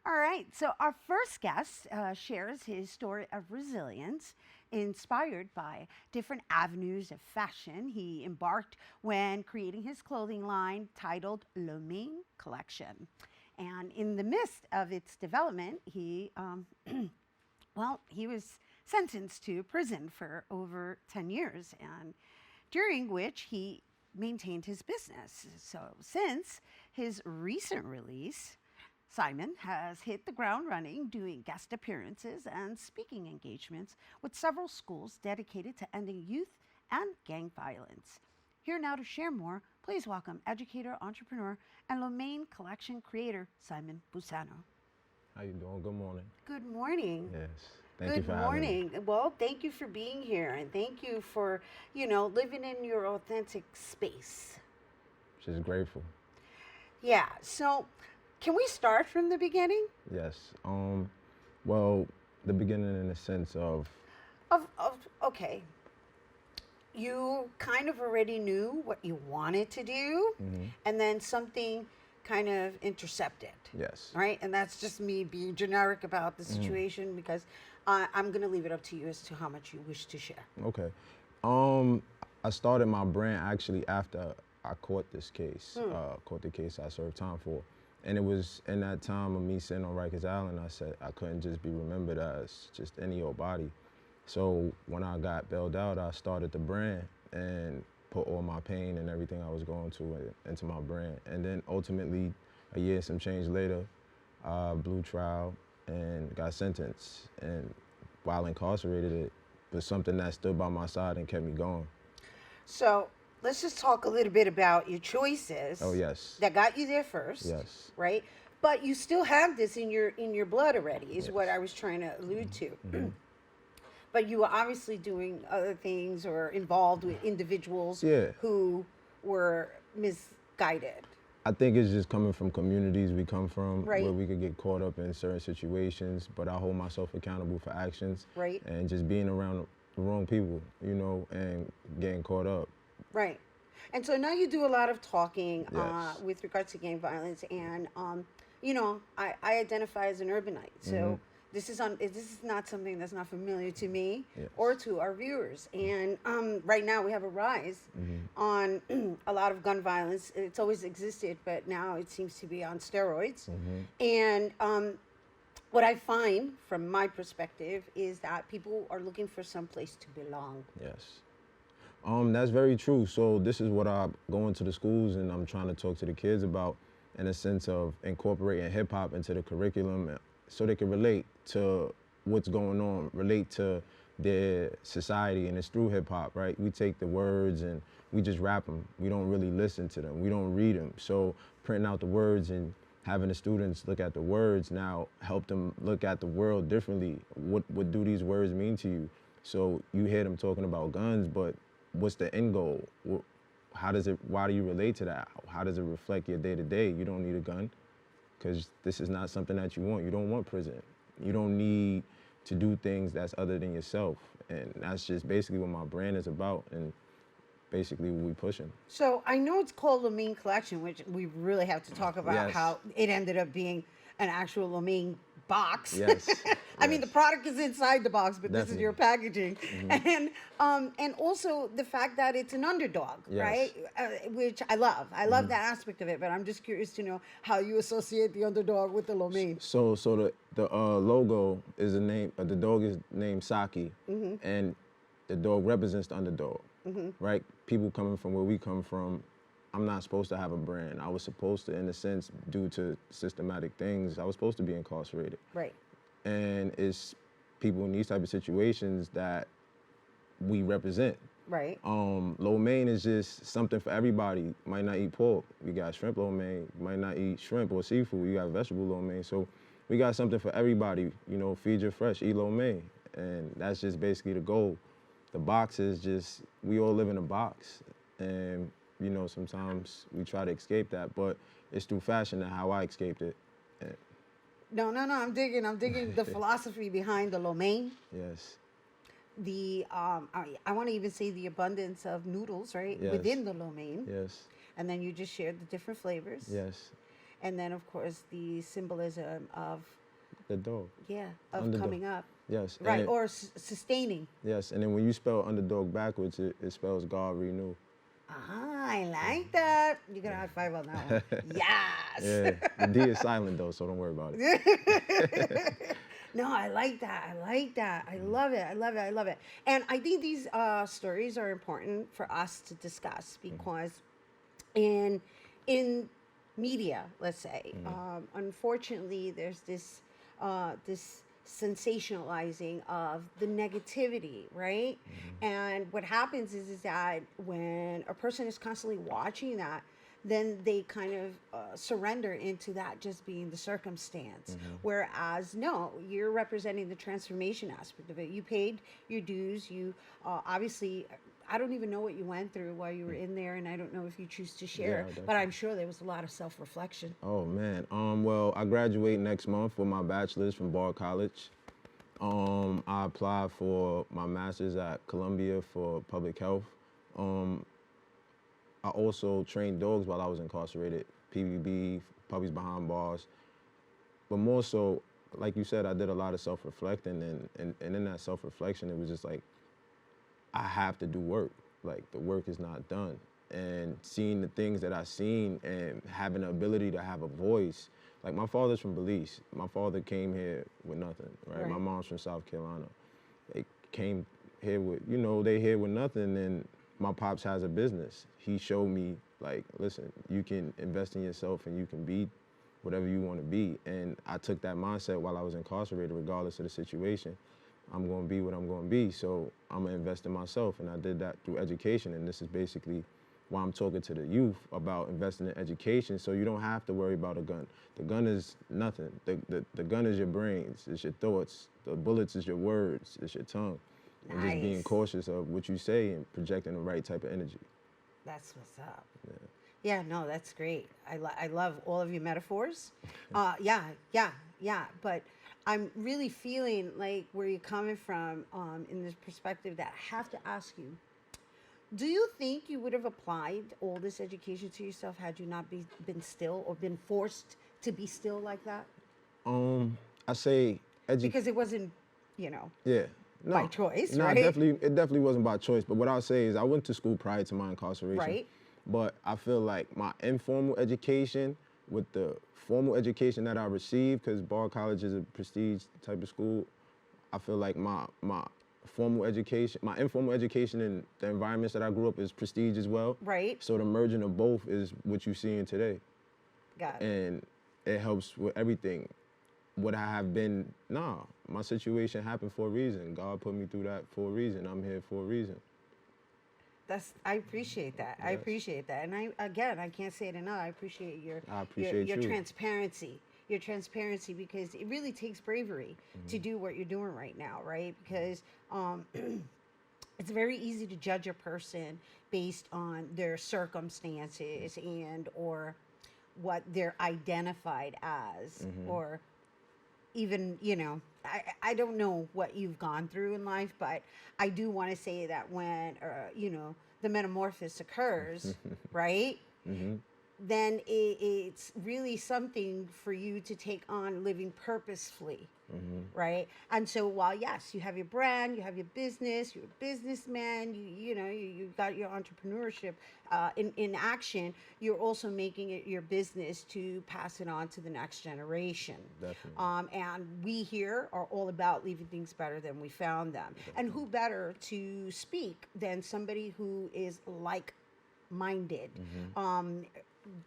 All right. So, our first guest shares his story of resilience inspired by different avenues of fashion he embarked when creating his clothing line titled Lomein Collection. And in the midst of its development, he was sentenced to prison for over 10 years, and during which he maintained his business. So, since his recent release, Simon has hit the ground running, doing guest appearances and speaking engagements with several schools dedicated to ending youth and gang violence. Here now to share more, please welcome educator, entrepreneur, and Lomein collection creator Simon Busano. How you doing? Good morning. Good morning. Yes. Thank you Good for having me. morning. Well, thank you for being here and thank you for, living in your authentic space. Just grateful. Yeah. So, can we start from the beginning? Yes. Well, the beginning in the sense of Of okay, you kind of already knew what you wanted to do, and then something kind of intercepted, yes. right? And that's just me being generic about the situation because I'm going to leave it up to you as to how much you wish to share. Okay. Um, I started my brand actually after I caught this case. Caught the case I served time for. And it was in that time of me sitting on Rikers Island, I said I couldn't just be remembered as just any old body. So when I got bailed out, I started the brand and put all my pain and everything I was going to into my brand. And then ultimately, a year and some change later, I blew trial and got sentenced. And while incarcerated, it was something that stood by my side and kept me going. So let's just talk a little bit about your choices. Oh, yes. That got you there first. Yes. Right. But you still have this in your blood already, is Yes. what I was trying to allude to. But you were obviously doing other things or involved with individuals Yeah. who were misguided. I think it's just coming from communities we come from Right. where we could get caught up in certain situations, but I hold myself accountable for actions. Right. And just being around the wrong people, and getting caught up. Right. And so now you do a lot of talking Yes. with regards to gang violence, and I identify as an urbanite, so this is not something that's not familiar to me Yes. or to our viewers. And right now we have a rise on a lot of gun violence. It's always existed, but now it seems to be on steroids. And what I find, from my perspective, is that people are looking for some place to belong. Yes. That's very true. So this is what I go into the schools and I'm trying to talk to the kids about, in a sense of incorporating hip hop into the curriculum so they can relate to what's going on, relate to their society, and it's through hip hop, right? We take the words and we just rap them. We don't really listen to them. We don't read them. So printing out the words and having the students look at the words now help them look at the world differently. What do these words mean to you? So you hear them talking about guns, but what's the end goal? Why do you relate to that? How does it reflect your day to day? You don't need a gun because this is not something that you want. You don't want prison. You don't need to do things that's other than yourself. And that's just basically what my brand is about and basically what we pushing. So I know it's called Lomein Collection, which we really have to talk about Yes. how it ended up being an actual Lomein box. Yes. I mean, the product is inside the box, but this is Definitely. your packaging, and also the fact that it's an underdog, Yes. right? Which I love. I love that aspect of it. But I'm just curious to know how you associate the underdog with the Lomein. So the logo is a name. The dog is named Saki, and the dog represents the underdog, right? People coming from where we come from. I'm not supposed to have a brand. I was supposed to, in a sense, due to systematic things, I was supposed to be incarcerated. Right. And it's people in these type of situations that we represent. Right. Lo mein is just something for everybody. You might not eat pork. We got shrimp lo mein. You might not eat shrimp or seafood. You got vegetable lo mein. So we got something for everybody. Feed your fresh, eat lo mein. And that's just basically the goal. The box is just, we all live in a box. And, sometimes we try to escape that, but it's through fashion and how I escaped it. No. I'm digging the philosophy behind the Lomein. Yes. I want to even say the abundance of noodles, right, Yes. within the Lomein. Yes. And then you just shared the different flavors. Yes. and then of course the symbolism of The dog. Underdog. coming up, Yes. And right, or sustaining. yes, and then when you spell underdog backwards, it spells God renew. Ah, I like that. You got a high five on that one. Yes. Yeah, the D is silent though, so don't worry about it. No, I like that. I like that. I love it. I love it. I love it. And I think these stories are important for us to discuss because in media, let's say, unfortunately, there's this sensationalizing of the negativity, right? And what happens is that when a person is constantly watching that, then they kind of surrender into that just being the circumstance. Whereas, no, you're representing the transformation aspect of it. You paid your dues. You obviously, I don't even know what you went through while you were in there, and I don't know if you choose to share, Yeah, but I'm sure there was a lot of self-reflection. Oh man. Well, I graduate next month with my bachelor's from Bard College. I applied for my master's at Columbia for public health. I also trained dogs while I was incarcerated, PBB, puppies behind bars. But more so, like you said, I did a lot of self-reflecting, and in that self-reflection, it was just like, I have to do work. Like, the work is not done. And seeing the things that I've seen and having the ability to have a voice. Like, my father's from Belize. My father came here with nothing, right? My mom's from South Carolina. They came here with, they here with nothing, and my pops has a business. He showed me, like, listen, you can invest in yourself and you can be whatever you want to be. And I took that mindset while I was incarcerated, regardless of the situation. I'm going to be what I'm going to be, so I'm going to invest in myself. And I did that through education, and this is basically why I'm talking to the youth about investing in education, so you don't have to worry about a gun. The gun is nothing. The gun is your brains, it's your thoughts. The bullets is your words, it's your tongue. And just being cautious of what you say and projecting the right type of energy. That's what's up. Yeah, no, that's great. I love all of your metaphors. Yeah. But I'm really feeling like where you're coming from in this perspective that I have to ask you. Do you think you would have applied all this education to yourself had you not been still or been forced to be still like that? I say Because it wasn't, you know, yeah. No, by choice, no, right? it definitely wasn't by choice. But what I'll say is I went to school prior to my incarceration. Right. But I feel like my informal education with the formal education that I received, because Bard College is a prestige type of school, I feel like my formal education, my informal education in the environments that I grew up is prestige as well. Right. So the merging of both is what you're seeing today. Got it. And it helps with everything. Would I have been, my situation happened for a reason. God put me through that for a reason. I'm here for a reason. I appreciate that. I appreciate that. And I can't say it enough. I appreciate your you. transparency. Your transparency, because it really takes bravery to do what you're doing right now, right? Because it's very easy to judge a person based on their circumstances and or what they're identified as, or even, I don't know what you've gone through in life, but I do want to say that when, the metamorphosis occurs, right? Then it's really something for you to take on living purposefully, right? And so while, yes, you have your brand, you have your business, you're a businessman, you've got your entrepreneurship in action, you're also making it your business to pass it on to the next generation. Definitely. And we here are all about leaving things better than we found them. Definitely. And who better to speak than somebody who is like-minded?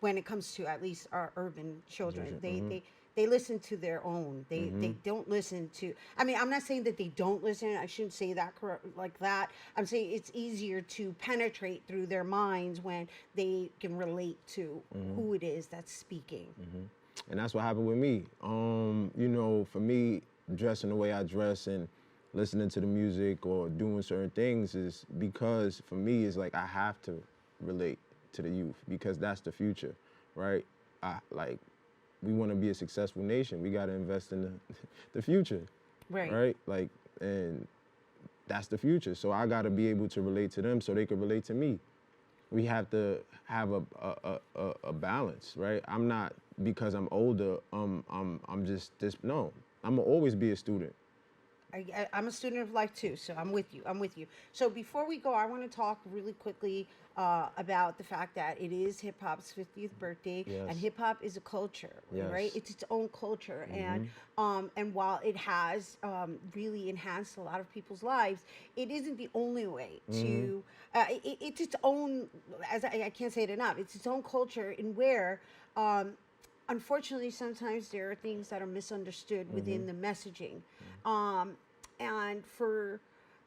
When it comes to at least our urban children, they listen to their own. They don't listen to. I mean, I'm not saying that they don't listen. I shouldn't say that like that. I'm saying it's easier to penetrate through their minds when they can relate to who it is that's speaking. And that's what happened with me. For me, dressing the way I dress and listening to the music or doing certain things is because for me it's like I have to relate to the youth because that's the future, right? We want to be a successful nation. We got to invest in the future, right? Like, and that's the future. So I got to be able to relate to them so they can relate to me. We have to have a balance, right? I'm not because I'm older, I'm just this. No, I'm gonna always be a student. I'm a student of life too, so I'm with you. I'm with you. So before we go, I want to talk really quickly about the fact that it is hip hop's 50th birthday, and Yes. hip hop is a culture, right? Yes. It's its own culture, Mm-hmm. and while it has really enhanced a lot of people's lives, it isn't the only way Mm-hmm. to. It's its own, as I can't say it enough. It's its own culture in where. Unfortunately, sometimes there are things that are misunderstood Mm-hmm. within the messaging. Um, and for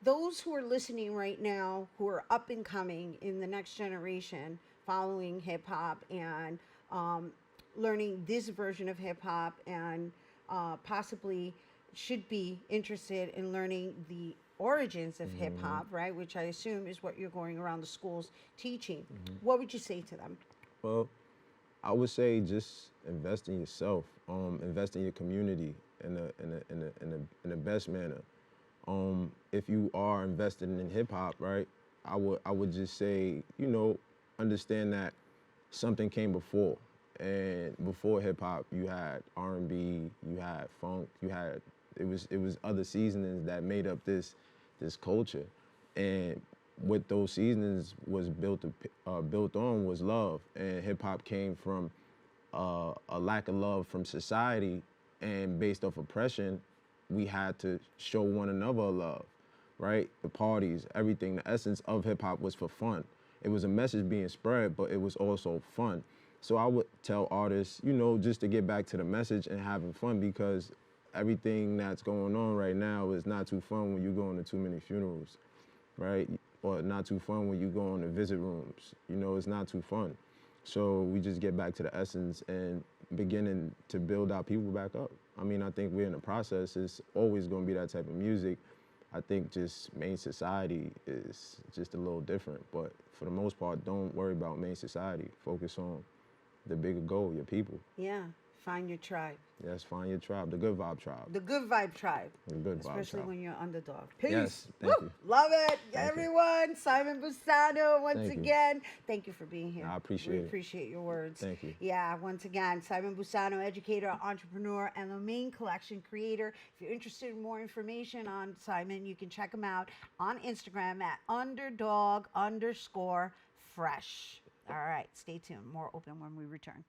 those who are listening right now, who are up and coming in the next generation, following hip hop and um, learning this version of hip hop, and possibly should be interested in learning the origins of hip Mm-hmm. hop, right? Which I assume is what you're going around the schools teaching. Mm-hmm. What would you say to them? Well, I would say just invest in yourself. Invest in your community in the best manner. If you are invested in hip hop, right? I would just say, understand that something came before, and before hip hop, you had R&B, you had funk, it was other seasonings that made up this culture, and what those seasonings was built on was love, and hip hop came from a lack of love from society, and based off oppression, we had to show one another love, right? The parties, everything. The essence of hip hop was for fun. It was a message being spread, but it was also fun. So I would tell artists, just to get back to the message and having fun, because everything that's going on right now is not too fun when you're going to too many funerals, right? Or not too fun when you go in the visit rooms. It's not too fun. So we just get back to the essence and beginning to build our people back up. I mean, I think we're in the process. It's always going to be that type of music. I think just main society is just a little different. But for the most part, don't worry about main society. Focus on the bigger goal, your people. Yeah, find your tribe. Yes, find your tribe, the good vibe tribe. The good vibe tribe. The good vibe Especially tribe. when you're underdog. Peace. Yes, Woo! thank you. Love it. Thank you. Everyone, Simon Busano, once Thank you. again. Thank you for being here. I appreciate We it. appreciate your words. Thank you. Yeah, once again, Simon Busano, educator, entrepreneur, and Lomein collection creator. If you're interested in more information on Simon, you can check him out on Instagram at underdog_fresh. All right, stay tuned. More open when we return.